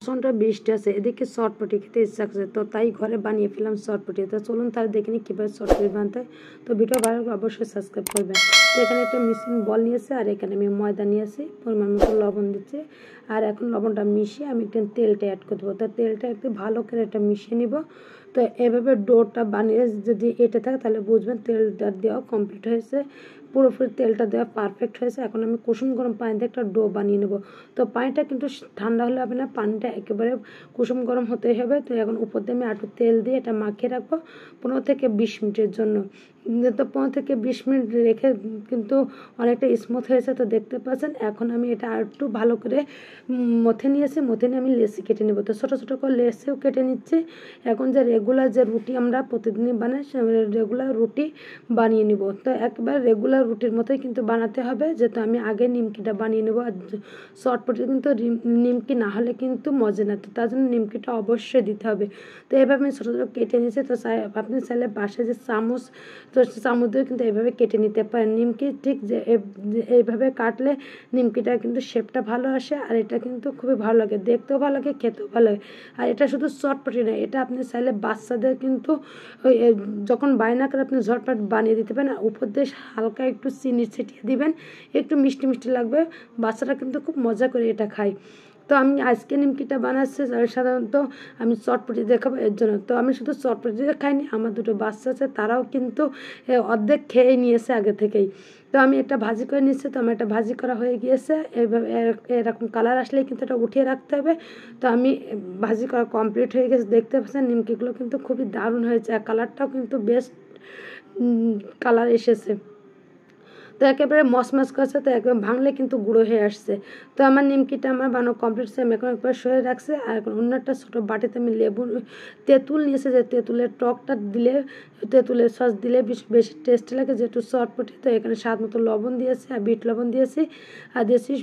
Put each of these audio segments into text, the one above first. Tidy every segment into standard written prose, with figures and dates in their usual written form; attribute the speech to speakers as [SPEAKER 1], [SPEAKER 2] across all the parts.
[SPEAKER 1] প্রচণ্ড বৃষ্টি আছে, এদিকে চটপটি খেতে ইচ্ছা করছে, তো তাই ঘরে বানিয়ে ফেলাম চটপটি। তো চলুন তার দেখে নিই কীভাবে চটপটি বানাতে হয়। তো ভিডিও ভালো লাগলে অবশ্যই সাবস্ক্রাইব করবেন। তো এখানে একটা মিক্সিং বল নিয়েছি, আর এখানে আমি ময়দা নিয়েছি, পরিমাণ মতো লবণ দিচ্ছি। আর এখন লবণটা মিশিয়ে আমি একটু তেলটা অ্যাড করে দেবো। তো তেলটা একটু ভালো করে এটা মিশিয়ে নিব। তো এভাবে ডোটা বানিয়ে যদি এটা থাকে তাহলে বুঝবেন তেলটা দেওয়া কমপ্লিট হয়েছে, পুরোপুরি তেলটা দেওয়া পারফেক্ট হয়েছে। এখন আমি কুসুম গরম পানিতে একটা ডো বানিয়ে নেব। তো পানিটা কিন্তু ঠান্ডা হলে হবে না, পানিটা একেবারে কুসুম গরম হতেই হবে। তো এখন উপর দিয়ে আমি একটু তেল দিয়ে এটা মাখিয়ে রাখবো 15 থেকে 20 মিনিটের জন্য। তো 15 থেকে 20 মিনিট রেখে কিন্তু অনেকটা স্মুথ হয়েছে, তো দেখতে পাচ্ছেন। এখন আমি এটা আর একটু ভালো করে মথে নিয়েছি, মথে নিয়ে আমি লেচি কেটে নেব। তো ছোটো ছোটো করে লেচিও কেটে নিচ্ছি। এখন যে রেগুলার যে রুটি আমরা প্রতিদিনই বানাই, সে রেগুলার রুটি বানিয়ে নিব। তো একবার রেগুলার রুটির মতোই কিন্তু বানাতে হবে, যেহেতু আমি আগে নিমকিটা বানিয়ে নেব। আর চটপটি কিন্তু নিমকি না হলে কিন্তু মজা না, তো তার জন্য নিমকিটা অবশ্যই দিতে হবে। তো এভাবে আমি ছোটো ছোটো কেটে নিয়েছি। তো আপনি চাইলে বাসায় যে চামচ, তো চামচ দিয়ে কিন্তু এইভাবে কেটে নিতে পারেন। নিমকি ঠিক যে এইভাবে কাটলে নিমকিটা কিন্তু শেপটা ভালো আসে, আর এটা কিন্তু খুবই ভালো লাগে, দেখতেও ভালো লাগে, খেতেও ভালো লাগে। আর এটা শুধু চটপটি না, এটা আপনি চাইলে বাচ্চাদের কিন্তু যখন বায়না করে আপনি ঝটপট বানিয়ে দিতে পারেন। উপর দিয়ে হালকা একটু চিনি ছিটিয়ে দিবেন, একটু মিষ্টি মিষ্টি লাগবে, বাচ্চারা কিন্তু খুব মজা করে এটা খায়। তো আমি আজকে নিমকিটা বানাচ্ছি সাধারণত আমি চটপটি দিয়ে খাবো এর জন্য। তো আমি শুধু চটপটি দিয়ে খাইনি, আমার দুটো বাচ্চা আছে, তারাও কিন্তু অর্ধেক খেয়ে নিয়েছে আগে থেকেই। তো আমি একটা ভাজি করে নিচ্ছি। তো আমার একটা ভাজি করা হয়ে গিয়েছে, এইভাবে এরকম কালার আসলেই কিন্তু এটা উঠিয়ে রাখতে হবে। তো আমি ভাজি করা কমপ্লিট হয়ে গেছে, দেখতে পাচ্ছেন নিমকিগুলো কিন্তু খুবই দারুণ হয়েছে, আর কালারটাও কিন্তু বেস্ট কালার এসেছে। তো একেবারে মচমচ করছে, তো একদম ভাঙলে কিন্তু গুঁড়ো হয়ে আসছে। তো আমার নিমকিটা আমার বানানো কমপ্লিট, আমি এখন একবার সরে রাখছে। আর এখন অন্য একটা ছোটো বাটিতে আমি তেঁতুল নিয়েছে, যে তেঁতুলের টকটা দিলে, তেঁতুলের সস দিলে বেশি টেস্ট লাগে, যেহেতু চটপটি। তো এখানে স্বাদ মতো লবণ দিয়েছি, আর বিট লবণ দিয়েছি, আর দিয়েছি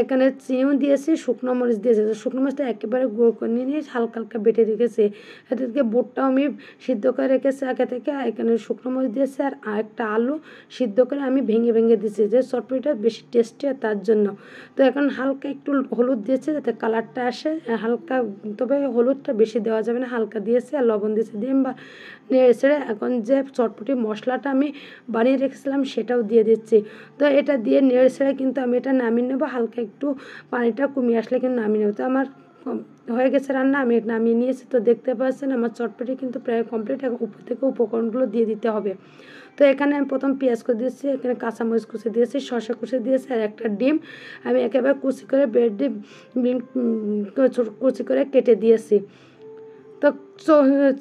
[SPEAKER 1] এখানে চিনিও দিয়েছি, শুকনো মরিচ দিয়েছি। শুকনো মরিচটা একেবারে গুঁড়ো করে নিয়ে হালকা হালকা বেটে রেখেছি। এদিকে বুটটাও আমি সিদ্ধ করে রেখেছি আগে থেকে, এখানে শুকনো মরিচ দিয়েছি, আর একটা আলু সিদ্ধ করে আমি ভেঙে ভেঙে দিয়েছি, যে চটপটিটা বেশি টেস্টি হয় তার জন্য। তো এখন হালকা একটু হলুদ দিয়েছি যাতে কালারটা আসে হালকা, তবে হলুদটা বেশি দেওয়া যাবে না, হালকা দিয়েছি, আর লবণ দিয়েছি দিয়ে নেড়ে ছেড়ে এখন যে চটপটি মশলাটা আমি বানিয়ে রেখেছিলাম সেটাও দিয়ে দিচ্ছি। তো এটা দিয়ে নেড়ে ছেড়ে কিন্তু আমি এটা নামিয়ে নেবো, হালকা একটু পানিটা কমিয়ে আসলে কিন্তু নামিয়ে নেবো। তো আমার হয়ে গেছে রান্না, আমি নামিয়ে নিয়েছি। তো দেখতে পাচ্ছেন আমার চটপটি কিন্তু প্রায় কমপ্লিট। এখন উপর থেকে উপকরণগুলো দিয়ে দিতে হবে। তো এখানে আমি প্রথম পেঁয়াজ কুচি দিয়েছি, এখানে কাঁচামরিচ কুচি দিয়েছি, শসা কুচি দিয়েছি, আর একটা ডিম আমি একেবারে কুচি করে ব্রেড ডিম কুচি করে কেটে দিয়েছি। তো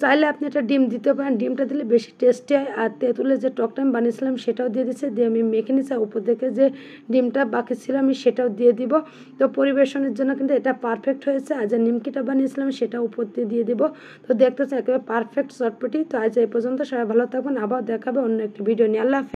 [SPEAKER 1] চাইলে আপনি একটা ডিম দিতে পারেন, ডিমটা দিলে বেশি টেস্টি হয়। আর তেঁতুলের যে টকটা আমি বানিয়েছিলাম সেটাও দিয়ে দিচ্ছি, দিয়ে আমি মেখে নিচ্ছি। উপর থেকে যে ডিমটা বাকি ছিল আমি সেটাও দিয়ে দিব। তো পরিবেশনের জন্য কিন্তু এটা পারফেক্ট হয়েছে। আর যে নিমকিটা বানিয়েছিলাম সেটা উপর দিয়ে দিব। তো দেখতেছি একেবারে পারফেক্ট চটপটি। তো আজ এই পর্যন্ত, সবাই ভালো থাকবেন, আবার দেখাবে অন্য একটি ভিডিও নিয়ে। আল্লাহ হাফেজ।